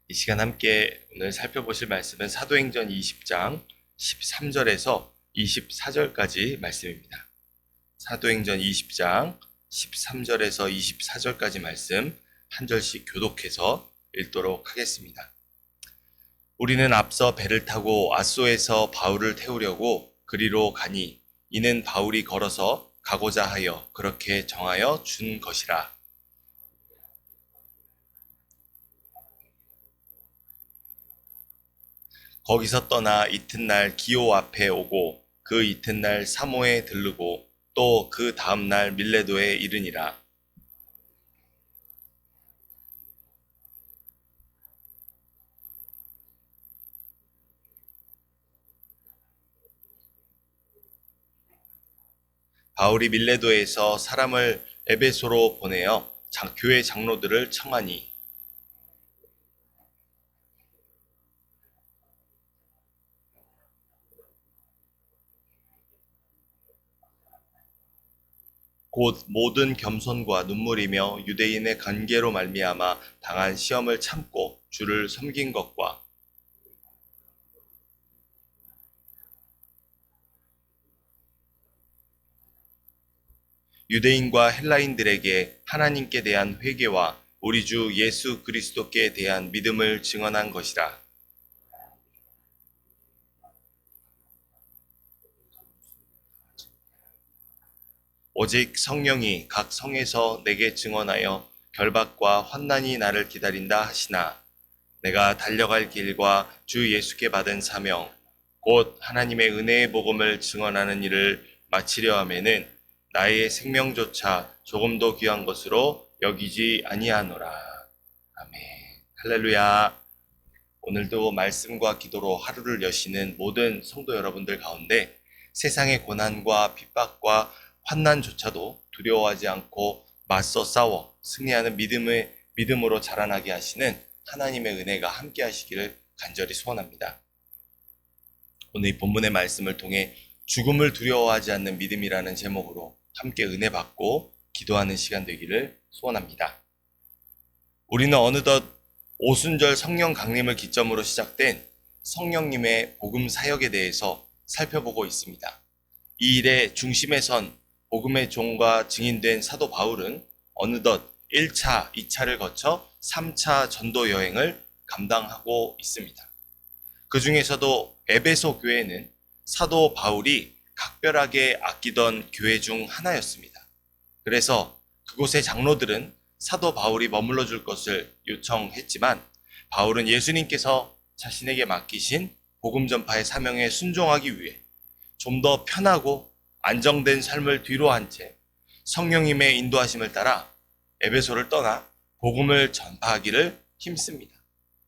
이 시간 함께 오늘 살펴보실 말씀은 사도행전 20장 13절에서 24절까지 말씀입니다. 사도행전 20장 13절에서 24절까지 말씀 한 절씩 교독해서 읽도록 하겠습니다. 우리는 앞서 배를 타고 아소에서 바울을 태우려고 그리로 가니 이는 바울이 걸어서 가고자 하여 그렇게 정하여 준 것이라. 거기서 떠나 이튿날 기오 앞에 오고 그 이튿날 사모에 들르고 또 그 다음날 밀레도에 이르니라. 바울이 밀레도에서 사람을 에베소로 보내어 교회 장로들을 청하니 곧 모든 겸손과 눈물이며 유대인의 관계로 말미암아 당한 시험을 참고 주를 섬긴 것과 유대인과 헬라인들에게 하나님께 대한 회개와 우리 주 예수 그리스도께 대한 믿음을 증언한 것이라. 오직 성령이 각 성에서 내게 증언하여 결박과 환난이 나를 기다린다 하시나 내가 달려갈 길과 주 예수께 받은 사명 곧 하나님의 은혜의 복음을 증언하는 일을 마치려 하면은 나의 생명조차 조금도 귀한 것으로 여기지 아니하노라. 아멘. 할렐루야. 오늘도 말씀과 기도로 하루를 여시는 모든 성도 여러분들 가운데 세상의 고난과 핍박과 환난조차도 두려워하지 않고 맞서 싸워 승리하는 믿음으로 자라나게 하시는 하나님의 은혜가 함께 하시기를 간절히 소원합니다. 오늘 이 본문의 말씀을 통해 죽음을 두려워하지 않는 믿음이라는 제목으로 함께 은혜 받고 기도하는 시간 되기를 소원합니다. 우리는 어느덧 오순절 성령 강림을 기점으로 시작된 성령님의 복음 사역에 대해서 살펴보고 있습니다. 이 일의 중심에 선 복음의 종과 증인된 사도 바울은 어느덧 1차, 2차를 거쳐 3차 전도 여행을 감당하고 있습니다. 그 중에서도 에베소 교회는 사도 바울이 각별하게 아끼던 교회 중 하나였습니다. 그래서 그곳의 장로들은 사도 바울이 머물러 줄 것을 요청했지만 바울은 예수님께서 자신에게 맡기신 복음 전파의 사명에 순종하기 위해 좀 더 편하고 안정된 삶을 뒤로한 채 성령님의 인도하심을 따라 에베소를 떠나 복음을 전파하기를 힘씁니다.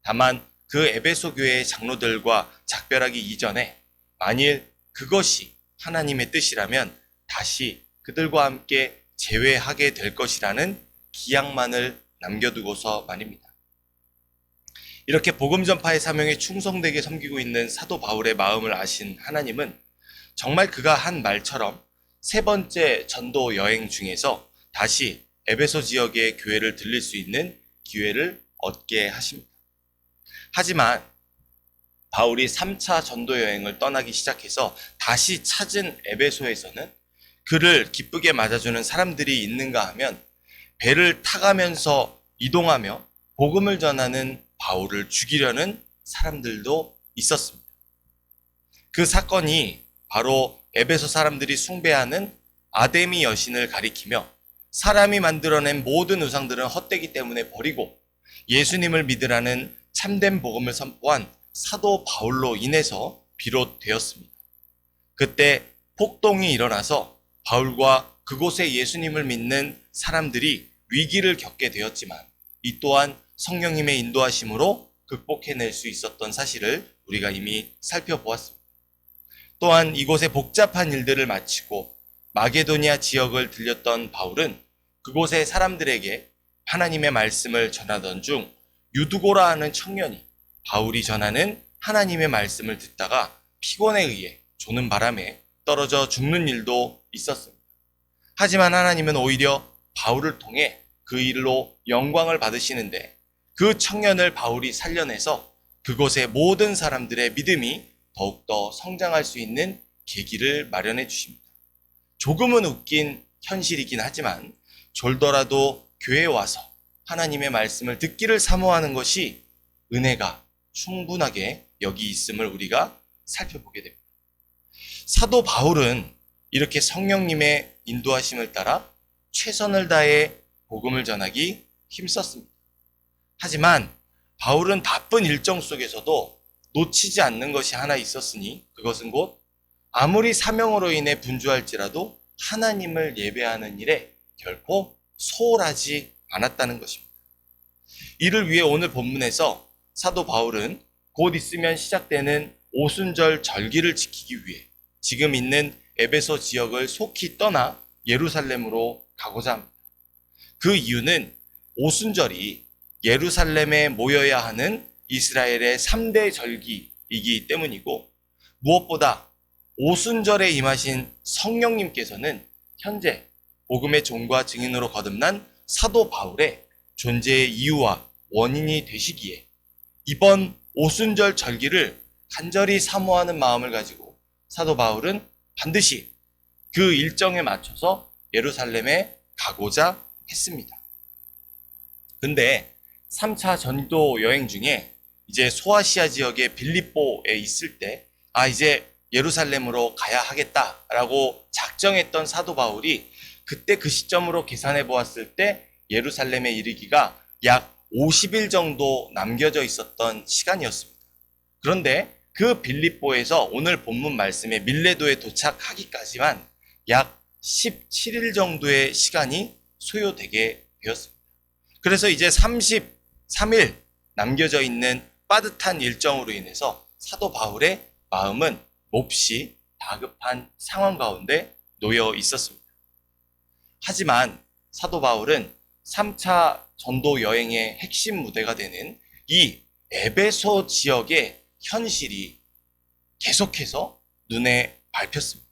다만 그 에베소 교회의 장로들과 작별하기 이전에 만일 그것이 하나님의 뜻이라면 다시 그들과 함께 재회하게 될 것이라는 기약만을 남겨두고서 말입니다. 이렇게 복음 전파의 사명에 충성되게 섬기고 있는 사도 바울의 마음을 아신 하나님은 정말 그가 한 말처럼 세 번째 전도 여행 중에서 다시 에베소 지역의 교회를 들릴 수 있는 기회를 얻게 하십니다. 하지만 바울이 3차 전도 여행을 떠나기 시작해서 다시 찾은 에베소에서는 그를 기쁘게 맞아주는 사람들이 있는가 하면 배를 타가면서 이동하며 복음을 전하는 바울을 죽이려는 사람들도 있었습니다. 그 사건이 바로 에베소 사람들이 숭배하는 아데미 여신을 가리키며 사람이 만들어낸 모든 우상들은 헛되기 때문에 버리고 예수님을 믿으라는 참된 복음을 선포한 사도 바울로 인해서 비롯되었습니다. 그때 폭동이 일어나서 바울과 그곳에 예수님을 믿는 사람들이 위기를 겪게 되었지만 이 또한 성령님의 인도하심으로 극복해낼 수 있었던 사실을 우리가 이미 살펴보았습니다. 또한 이곳의 복잡한 일들을 마치고 마게도니아 지역을 들렸던 바울은 그곳의 사람들에게 하나님의 말씀을 전하던 중 유두고라 하는 청년이 바울이 전하는 하나님의 말씀을 듣다가 피곤에 의해 조는 바람에 떨어져 죽는 일도 있었습니다. 하지만 하나님은 오히려 바울을 통해 그 일로 영광을 받으시는데 그 청년을 바울이 살려내서 그곳의 모든 사람들의 믿음이 더욱더 성장할 수 있는 계기를 마련해 주십니다. 조금은 웃긴 현실이긴 하지만 졸더라도 교회에 와서 하나님의 말씀을 듣기를 사모하는 것이 은혜가 충분하게 여기 있음을 우리가 살펴보게 됩니다. 사도 바울은 이렇게 성령님의 인도하심을 따라 최선을 다해 복음을 전하기 힘썼습니다. 하지만 바울은 바쁜 일정 속에서도 놓치지 않는 것이 하나 있었으니 그것은 곧 아무리 사명으로 인해 분주할지라도 하나님을 예배하는 일에 결코 소홀하지 않았다는 것입니다. 이를 위해 오늘 본문에서 사도 바울은 곧 있으면 시작되는 오순절 절기를 지키기 위해 지금 있는 에베소 지역을 속히 떠나 예루살렘으로 가고자 합니다. 그 이유는 오순절이 예루살렘에 모여야 하는 이스라엘의 3대 절기이기 때문이고 무엇보다 오순절에 임하신 성령님께서는 현재 복음의 종과 증인으로 거듭난 사도 바울의 존재의 이유와 원인이 되시기에 이번 오순절 절기를 간절히 사모하는 마음을 가지고 사도 바울은 반드시 그 일정에 맞춰서 예루살렘에 가고자 했습니다. 근데 3차 전도 여행 중에 이제 소아시아 지역의 빌립보에 있을 때 이제 예루살렘으로 가야 하겠다라고 작정했던 사도 바울이 그때 그 시점으로 계산해 보았을 때 예루살렘에 이르기가 약 50일 정도 남겨져 있었던 시간이었습니다. 그런데 그 빌립보에서 오늘 본문 말씀의 밀레도에 도착하기까지만 약 17일 정도의 시간이 소요되게 되었습니다. 그래서 이제 33일 남겨져 있는 빠듯한 일정으로 인해서 사도 바울의 마음은 몹시 다급한 상황 가운데 놓여 있었습니다. 하지만 사도 바울은 3차 전도 여행의 핵심 무대가 되는 이 에베소 지역의 현실이 계속해서 눈에 밟혔습니다.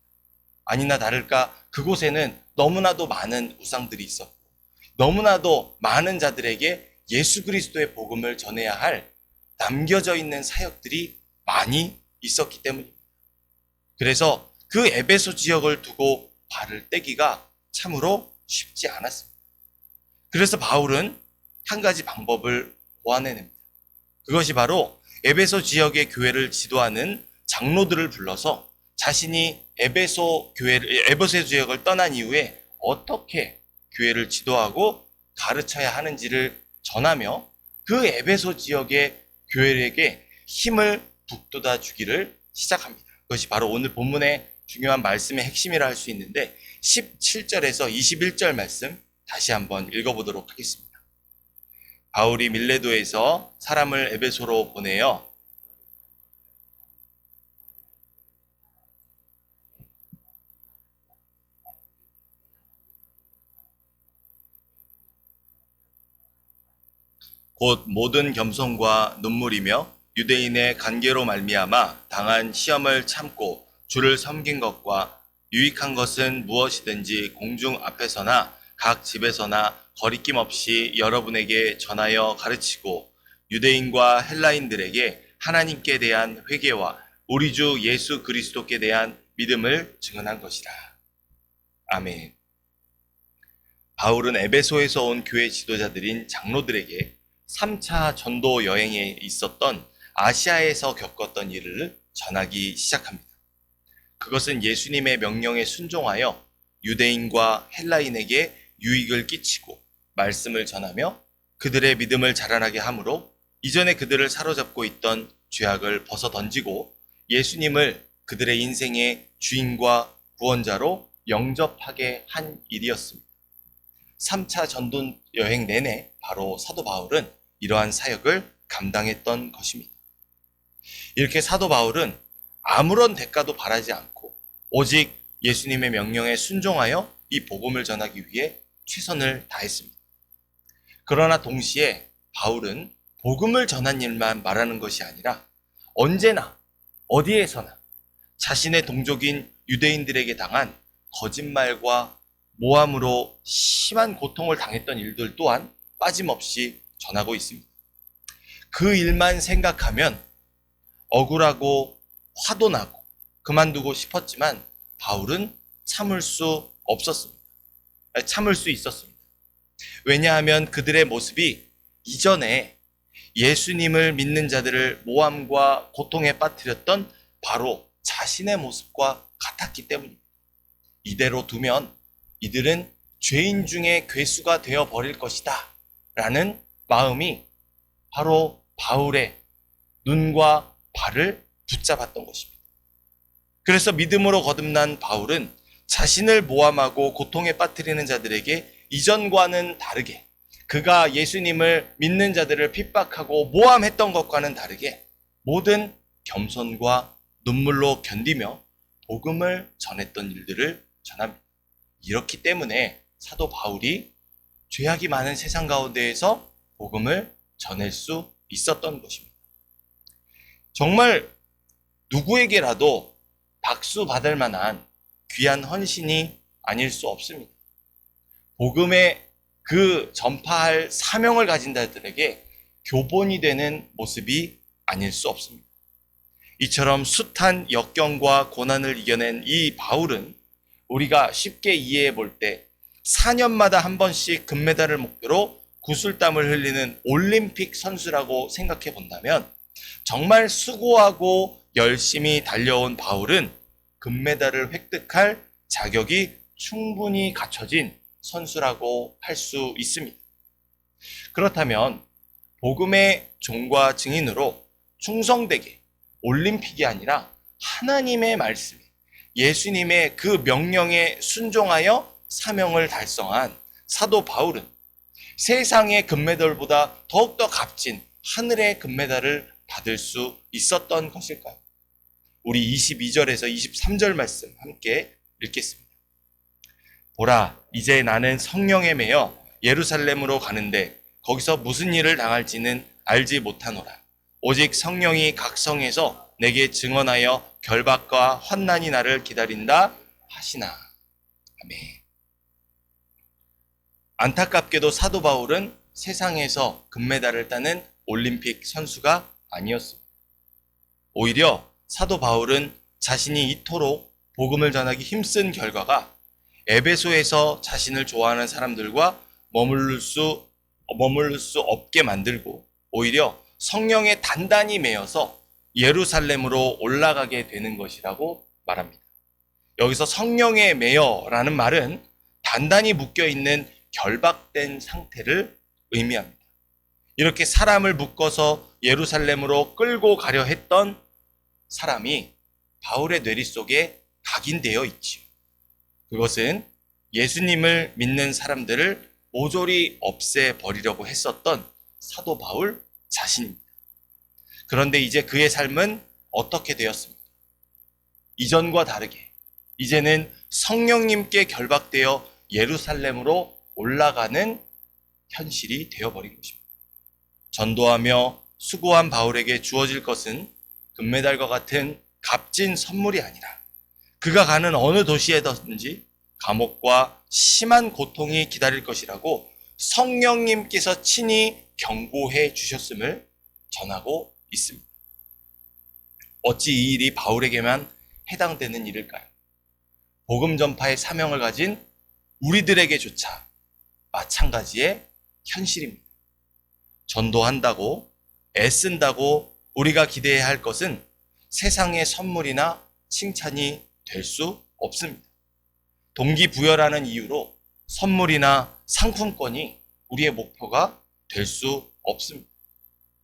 아니나 다를까 그곳에는 너무나도 많은 우상들이 있었고 너무나도 많은 자들에게 예수 그리스도의 복음을 전해야 할 남겨져 있는 사역들이 많이 있었기 때문입니다. 그래서 그 에베소 지역을 두고 발을 떼기가 참으로 쉽지 않았습니다. 그래서 바울은 한 가지 방법을 고안해냅니다. 그것이 바로 에베소 지역의 교회를 지도하는 장로들을 불러서 자신이 에베소 지역을 떠난 이후에 어떻게 교회를 지도하고 가르쳐야 하는지를 전하며 그 에베소 지역의 교회에게 힘을 북돋아 주기를 시작합니다. 그것이 바로 오늘 본문의 중요한 말씀의 핵심이라 할 수 있는데 17절에서 21절 말씀 다시 한번 읽어보도록 하겠습니다. 바울이 밀레도에서 사람을 에베소로 보내어 곧 모든 겸손과 눈물이며 유대인의 관계로 말미암아 당한 시험을 참고 주를 섬긴 것과 유익한 것은 무엇이든지 공중 앞에서나 각 집에서나 거리낌 없이 여러분에게 전하여 가르치고 유대인과 헬라인들에게 하나님께 대한 회개와 우리 주 예수 그리스도께 대한 믿음을 증언한 것이라. 아멘. 바울은 에베소에서 온 교회 지도자들인 장로들에게 3차 전도 여행에 있었던 아시아에서 겪었던 일을 전하기 시작합니다. 그것은 예수님의 명령에 순종하여 유대인과 헬라인에게 유익을 끼치고 말씀을 전하며 그들의 믿음을 자라나게 하므로 이전에 그들을 사로잡고 있던 죄악을 벗어 던지고 예수님을 그들의 인생의 주인과 구원자로 영접하게 한 일이었습니다. 3차 전도 여행 내내 바로 사도 바울은 이러한 사역을 감당했던 것입니다. 이렇게 사도 바울은 아무런 대가도 바라지 않고 오직 예수님의 명령에 순종하여 이 복음을 전하기 위해 최선을 다했습니다. 그러나 동시에 바울은 복음을 전한 일만 말하는 것이 아니라 언제나 어디에서나 자신의 동족인 유대인들에게 당한 거짓말과 모함으로 심한 고통을 당했던 일들 또한 빠짐없이 전하고 있습니다. 그 일만 생각하면 억울하고 화도 나고 그만두고 싶었지만 바울은 참을 수 없었습니다. 참을 수 있었습니다. 왜냐하면 그들의 모습이 이전에 예수님을 믿는 자들을 모함과 고통에 빠뜨렸던 바로 자신의 모습과 같았기 때문입니다. 이대로 두면 이들은 죄인 중에 괴수가 되어버릴 것이다 라는 마음이 바로 바울의 눈과 발을 붙잡았던 것입니다. 그래서 믿음으로 거듭난 바울은 자신을 모함하고 고통에 빠뜨리는 자들에게 이전과는 다르게, 그가 예수님을 믿는 자들을 핍박하고 모함했던 것과는 다르게 모든 겸손과 눈물로 견디며 복음을 전했던 일들을 전합니다. 이렇기 때문에 사도 바울이 죄악이 많은 세상 가운데에서 복음을 전할 수 있었던 것입니다. 정말 누구에게라도 박수 받을 만한 귀한 헌신이 아닐 수 없습니다. 복음의 그 전파할 사명을 가진 자들에게 교본이 되는 모습이 아닐 수 없습니다. 이처럼 숱한 역경과 고난을 이겨낸 이 바울은 우리가 쉽게 이해해 볼 때 4년마다 한 번씩 금메달을 목표로 구슬땀을 흘리는 올림픽 선수라고 생각해 본다면 정말 수고하고 열심히 달려온 바울은 금메달을 획득할 자격이 충분히 갖춰진 선수라고 할 수 있습니다. 그렇다면 복음의 종과 증인으로 충성되게 올림픽이 아니라 하나님의 말씀에, 예수님의 그 명령에 순종하여 사명을 달성한 사도 바울은 세상의 금메달보다 더욱더 값진 하늘의 금메달을 받을 수 있었던 것일까요? 우리 22절에서 23절 말씀 함께 읽겠습니다. 보라, 이제 나는 성령에 매여 예루살렘으로 가는데 거기서 무슨 일을 당할지는 알지 못하노라. 오직 성령이 각 성에서 내게 증언하여 결박과 환난이 나를 기다린다 하시나. 아멘. 안타깝게도 사도 바울은 세상에서 금메달을 따는 올림픽 선수가 아니었습니다. 오히려 사도 바울은 자신이 이토록 복음을 전하기 힘쓴 결과가 에베소에서 자신을 좋아하는 사람들과 머무를 수 없게 만들고 오히려 성령에 단단히 매여서 예루살렘으로 올라가게 되는 것이라고 말합니다. 여기서 성령에 매여라는 말은 단단히 묶여있는 결박된 상태를 의미합니다. 이렇게 사람을 묶어서 예루살렘으로 끌고 가려 했던 사람이 바울의 뇌리 속에 각인되어 있지요. 그것은 예수님을 믿는 사람들을 모조리 없애버리려고 했었던 사도 바울 자신입니다. 그런데 이제 그의 삶은 어떻게 되었습니까? 이전과 다르게 이제는 성령님께 결박되어 예루살렘으로 올라가는 현실이 되어버린 것입니다. 전도하며 수고한 바울에게 주어질 것은 금메달과 같은 값진 선물이 아니라 그가 가는 어느 도시에든지 감옥과 심한 고통이 기다릴 것이라고 성령님께서 친히 경고해 주셨음을 전하고 있습니다. 어찌 이 일이 바울에게만 해당되는 일일까요? 복음 전파의 사명을 가진 우리들에게조차 마찬가지의 현실입니다. 전도한다고 애쓴다고 우리가 기대해야 할 것은 세상의 선물이나 칭찬이 될 수 없습니다. 동기부여라는 이유로 선물이나 상품권이 우리의 목표가 될 수 없습니다.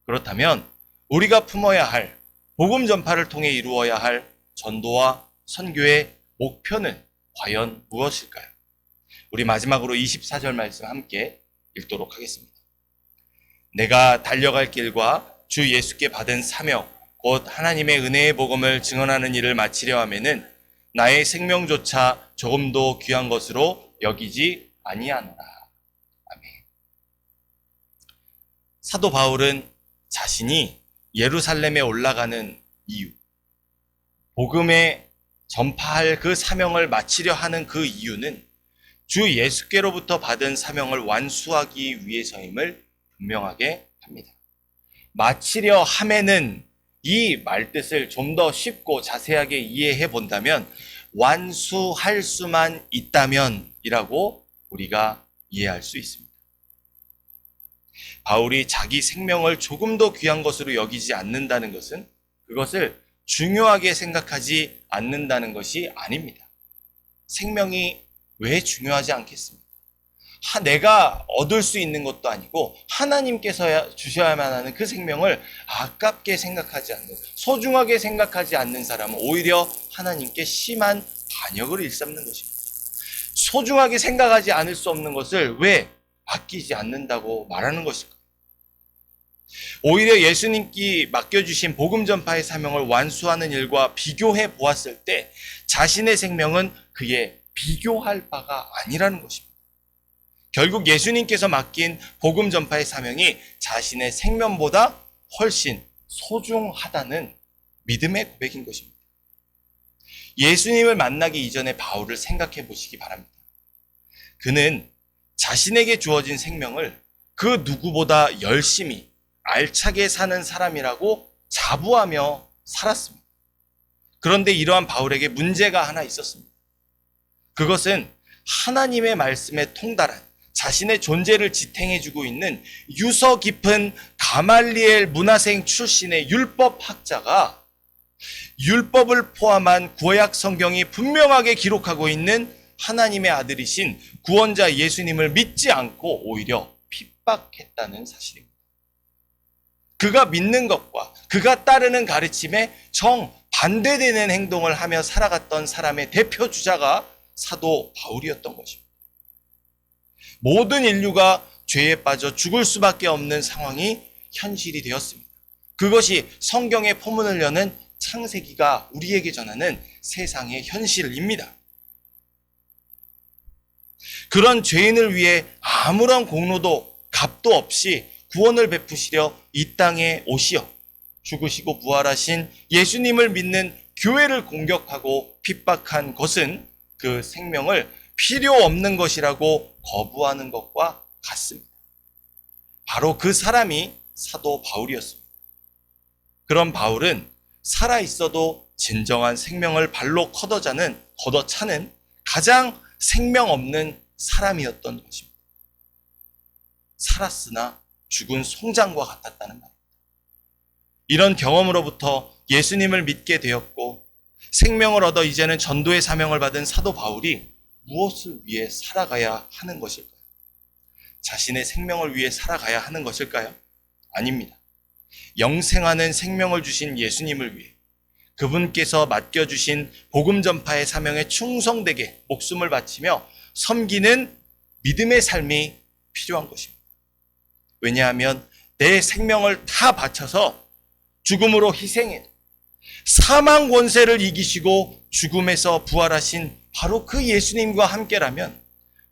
그렇다면 우리가 품어야 할 복음 전파를 통해 이루어야 할 전도와 선교의 목표는 과연 무엇일까요? 우리 마지막으로 24절 말씀 함께 읽도록 하겠습니다. 내가 달려갈 길과 주 예수께 받은 사명 곧 하나님의 은혜의 복음을 증언하는 일을 마치려 하면은 나의 생명조차 조금도 귀한 것으로 여기지 아니하노라. 아멘. 사도 바울은 자신이 예루살렘에 올라가는 이유, 복음에 전파할 그 사명을 마치려 하는 그 이유는 주 예수께로부터 받은 사명을 완수하기 위해서임을 분명하게 합니다. 마치려 함에는 이 말뜻을 좀 더 쉽고 자세하게 이해해 본다면 완수할 수만 있다면이라고 우리가 이해할 수 있습니다. 바울이 자기 생명을 조금 더 귀한 것으로 여기지 않는다는 것은 그것을 중요하게 생각하지 않는다는 것이 아닙니다. 생명이 왜 중요하지 않겠습니까? 내가 얻을 수 있는 것도 아니고 하나님께서 주셔야만 하는 그 생명을 아깝게 생각하지 않는, 소중하게 생각하지 않는 사람은 오히려 하나님께 심한 반역을 일삼는 것입니다. 소중하게 생각하지 않을 수 없는 것을 왜 아끼지 않는다고 말하는 것일까요? 오히려 예수님께 맡겨주신 복음 전파의 사명을 완수하는 일과 비교해 보았을 때 자신의 생명은 그에 비교할 바가 아니라는 것입니다. 결국 예수님께서 맡긴 복음 전파의 사명이 자신의 생명보다 훨씬 소중하다는 믿음의 고백인 것입니다. 예수님을 만나기 이전에 바울을 생각해 보시기 바랍니다. 그는 자신에게 주어진 생명을 그 누구보다 열심히 알차게 사는 사람이라고 자부하며 살았습니다. 그런데 이러한 바울에게 문제가 하나 있었습니다. 그것은 하나님의 말씀에 통달한 자신의 존재를 지탱해주고 있는 유서 깊은 가말리엘 문화생 출신의 율법학자가 율법을 포함한 구약 성경이 분명하게 기록하고 있는 하나님의 아들이신 구원자 예수님을 믿지 않고 오히려 핍박했다는 사실입니다. 그가 믿는 것과 그가 따르는 가르침에 정반대되는 행동을 하며 살아갔던 사람의 대표 주자가 사도 바울이었던 것입니다. 모든 인류가 죄에 빠져 죽을 수밖에 없는 상황이 현실이 되었습니다. 그것이 성경의 포문을 여는 창세기가 우리에게 전하는 세상의 현실입니다. 그런 죄인을 위해 아무런 공로도 값도 없이 구원을 베푸시려 이 땅에 오시어 죽으시고 부활하신 예수님을 믿는 교회를 공격하고 핍박한 것은 그 생명을 필요 없는 것이라고 거부하는 것과 같습니다. 바로 그 사람이 사도 바울이었습니다. 그런 바울은 살아있어도 진정한 생명을 발로 걷어차는 가장 생명 없는 사람이었던 것입니다. 살았으나 죽은 송장과 같았다는 말입니다. 이런 경험으로부터 예수님을 믿게 되었고 생명을 얻어 이제는 전도의 사명을 받은 사도 바울이 무엇을 위해 살아가야 하는 것일까요? 자신의 생명을 위해 살아가야 하는 것일까요? 아닙니다. 영생하는 생명을 주신 예수님을 위해 그분께서 맡겨주신 복음 전파의 사명에 충성되게 목숨을 바치며 섬기는 믿음의 삶이 필요한 것입니다. 왜냐하면 내 생명을 다 바쳐서 죽음으로 희생해 사망 권세를 이기시고 죽음에서 부활하신 바로 그 예수님과 함께라면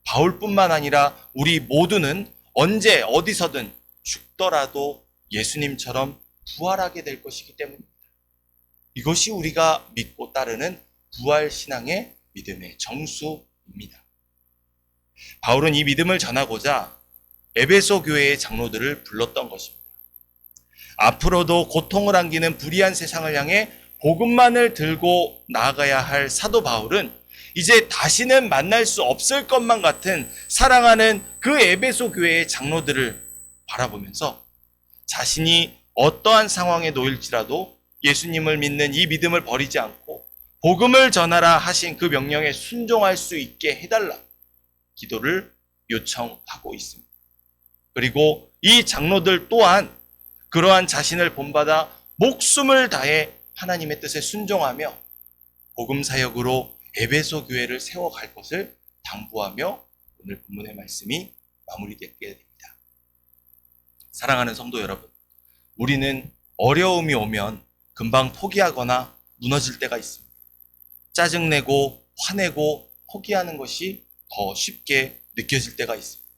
바울뿐만 아니라 우리 모두는 언제 어디서든 죽더라도 예수님처럼 부활하게 될 것이기 때문입니다. 이것이 우리가 믿고 따르는 부활신앙의 믿음의 정수입니다. 바울은 이 믿음을 전하고자 에베소 교회의 장로들을 불렀던 것입니다. 앞으로도 고통을 안기는 불의한 세상을 향해 복음만을 들고 나아가야 할 사도 바울은 이제 다시는 만날 수 없을 것만 같은 사랑하는 그 에베소 교회의 장로들을 바라보면서 자신이 어떠한 상황에 놓일지라도 예수님을 믿는 이 믿음을 버리지 않고 복음을 전하라 하신 그 명령에 순종할 수 있게 해달라 기도를 요청하고 있습니다. 그리고 이 장로들 또한 그러한 자신을 본받아 목숨을 다해 하나님의 뜻에 순종하며 복음 사역으로 에베소 교회를 세워갈 것을 당부하며 오늘 본문의 말씀이 마무리되게 됩니다. 사랑하는 성도 여러분, 우리는 어려움이 오면 금방 포기하거나 무너질 때가 있습니다. 짜증내고 화내고 포기하는 것이 더 쉽게 느껴질 때가 있습니다.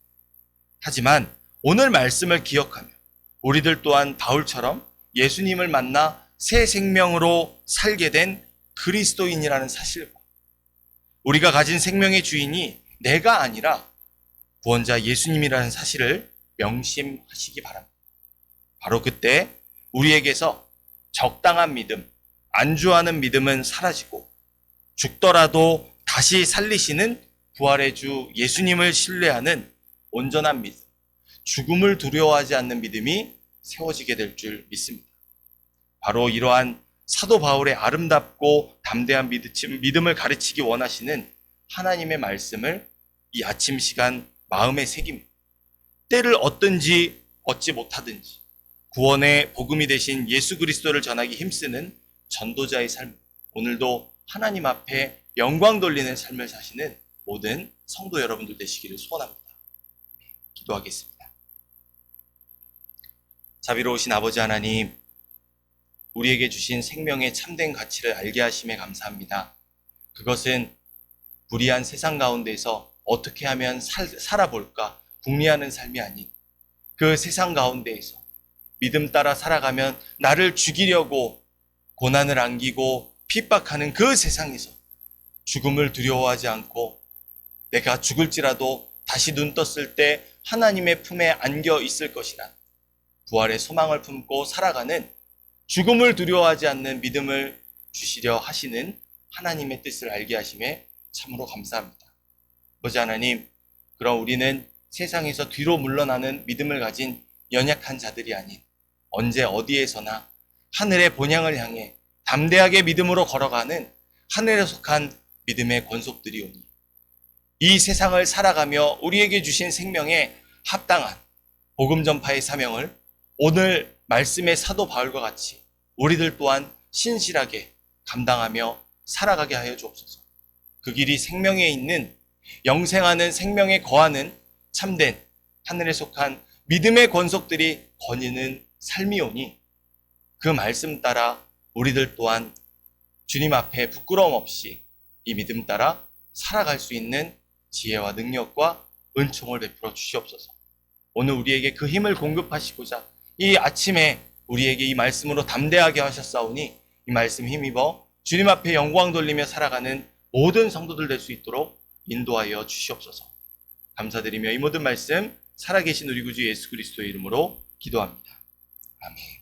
하지만 오늘 말씀을 기억하며 우리들 또한 바울처럼 예수님을 만나 새 생명으로 살게 된 그리스도인이라는 사실과 우리가 가진 생명의 주인이 내가 아니라 구원자 예수님이라는 사실을 명심하시기 바랍니다. 바로 그때 우리에게서 적당한 믿음, 안주하는 믿음은 사라지고 죽더라도 다시 살리시는 부활의 주 예수님을 신뢰하는 온전한 믿음, 죽음을 두려워하지 않는 믿음이 세워지게 될 줄 믿습니다. 바로 이러한 사도 바울의 아름답고 담대한 믿음을 가르치기 원하시는 하나님의 말씀을 이 아침 시간 마음에 새깁니다. 때를 얻든지 얻지 못하든지 구원의 복음이 되신 예수 그리스도를 전하기 힘쓰는 전도자의 삶, 오늘도 하나님 앞에 영광 돌리는 삶을 사시는 모든 성도 여러분들 되시기를 소원합니다. 기도하겠습니다. 자비로우신 아버지 하나님, 우리에게 주신 생명의 참된 가치를 알게 하심에 감사합니다. 그것은 불의한 세상 가운데서 어떻게 하면 살아볼까 궁리하는 삶이 아닌 그 세상 가운데에서 믿음 따라 살아가면 나를 죽이려고 고난을 안기고 핍박하는 그 세상에서 죽음을 두려워하지 않고 내가 죽을지라도 다시 눈 떴을 때 하나님의 품에 안겨 있을 것이란 부활의 소망을 품고 살아가는 죽음을 두려워하지 않는 믿음을 주시려 하시는 하나님의 뜻을 알게 하심에 참으로 감사합니다. 아버지 하나님, 그럼 우리는 세상에서 뒤로 물러나는 믿음을 가진 연약한 자들이 아닌 언제 어디에서나 하늘의 본향을 향해 담대하게 믿음으로 걸어가는 하늘에 속한 믿음의 권속들이 오니 이 세상을 살아가며 우리에게 주신 생명에 합당한 복음 전파의 사명을 오늘 말씀의 사도 바울과 같이 우리들 또한 신실하게 감당하며 살아가게 하여 주옵소서. 그 길이 생명에 있는 영생하는 생명에 거하는 참된 하늘에 속한 믿음의 권속들이 거니는 삶이오니 그 말씀 따라 우리들 또한 주님 앞에 부끄러움 없이 이 믿음 따라 살아갈 수 있는 지혜와 능력과 은총을 베풀어 주시옵소서. 오늘 우리에게 그 힘을 공급하시고자 이 아침에 우리에게 이 말씀으로 담대하게 하셨사오니 이 말씀 힘입어 주님 앞에 영광 돌리며 살아가는 모든 성도들 될 수 있도록 인도하여 주시옵소서. 감사드리며 이 모든 말씀 살아계신 우리 구주 예수 그리스도의 이름으로 기도합니다. 아멘.